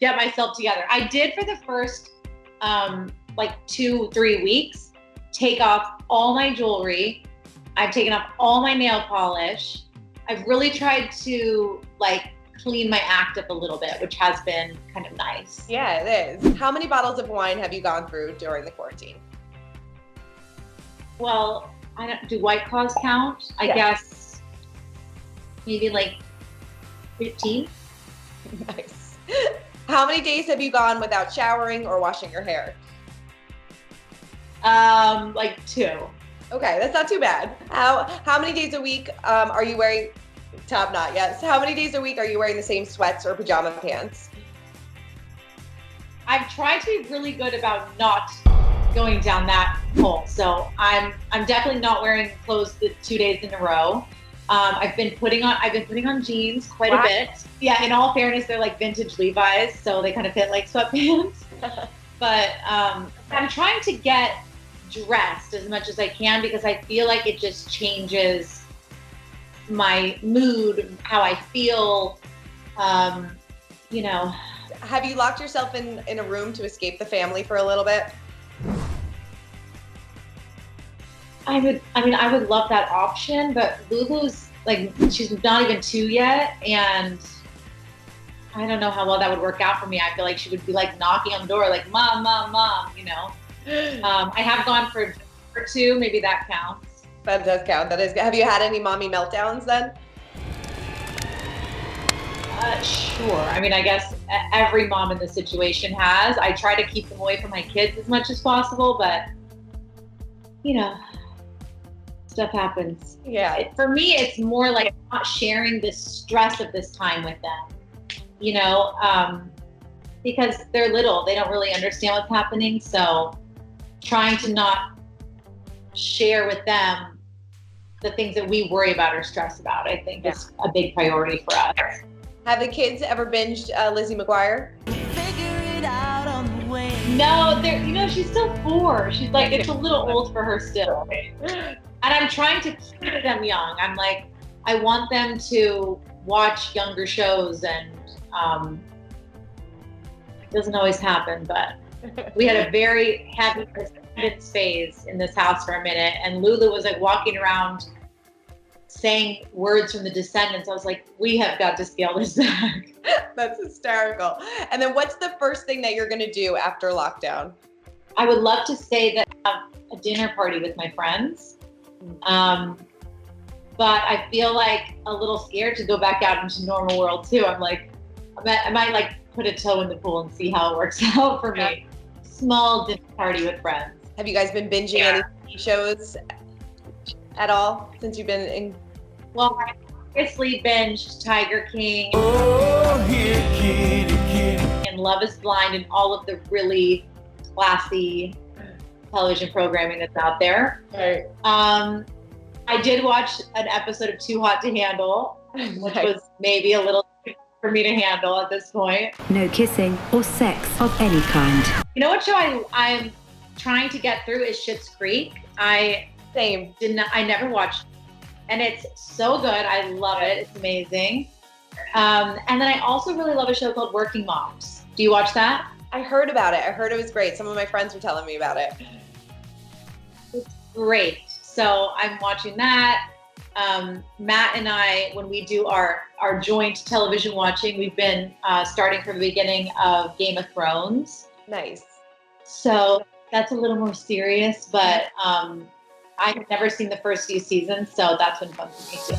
get myself together. I did for the first like 2-3 weeks, take off all my jewelry. I've taken off all my nail polish. I've really tried to like clean my act up a little bit, which has been kind of nice. Yeah, it is. How many bottles of wine have you gone through during the quarantine? Well, do White Claws count? I guess maybe like 15. Nice. How many days have you gone without showering or washing your hair? Like 2. Okay, that's not too bad. How many days a week are you wearing top knot? Yes. How many days a week are you wearing the same sweats or pajama pants? I've tried to be really good about not going down that hole. So I'm definitely not wearing clothes the 2 days in a row. I've been putting on jeans quite a bit. Yeah, in all fairness, they're like vintage Levi's, so they kind of fit like sweatpants. But I'm trying to get dressed as much as I can because I feel like it just changes my mood, how I feel, you know. Have you locked yourself in a room to escape the family for a little bit? I would love that option, but Lulu's like, she's not even 2 yet, and I don't know how well that would work out for me. I feel like she would be like knocking on the door, like, mom, mom, mom, you know. I have gone for 2, maybe that counts. That does count. That is. Have you had any mommy meltdowns then? Sure. I mean, I guess every mom in this situation has. I try to keep them away from my kids as much as possible, but you know, stuff happens. Yeah. For me, it's more like not sharing the stress of this time with them, you know, because they're little, they don't really understand what's happening. So trying to not share with them the things that we worry about or stress about, I think is a big priority for us. Have the kids ever binged Lizzie McGuire? No, you know, she's still 4. She's like, it's a little old for her still. And I'm trying to keep them young. I'm like, I want them to watch younger shows, and it doesn't always happen, but we had a very heavy Descendants phase in this house for a minute, and Lulu was like walking around saying words from the Descendants. I was like, we have got to scale this back. That's hysterical. And then what's the first thing that you're going to do after lockdown? I would love to say that I have a dinner party with my friends. But I feel like a little scared to go back out into normal world too. I'm like, I might like put a toe in the pool and see how it works out for me. Small dinner party with friends. Have you guys been binging any TV shows at all since you've been in? Well, I obviously binged Tiger King and Love is Blind and all of the really classy television programming that's out there. Right. I did watch an episode of Too Hot to Handle, which was maybe a little for me to handle at this point. No kissing or sex of any kind. You know what show I'm trying to get through is Schitt's Creek. I never watched it, and it's so good. I love it. It's amazing. And then I also really love a show called Working Moms. Do you watch that? I heard about it. I heard it was great. Some of my friends were telling me about it. It's great. So I'm watching that. Matt and I, when we do our joint television watching, we've been starting from the beginning of Game of Thrones. Nice. So that's a little more serious, but I have never seen the first few seasons, so that's been fun for me too.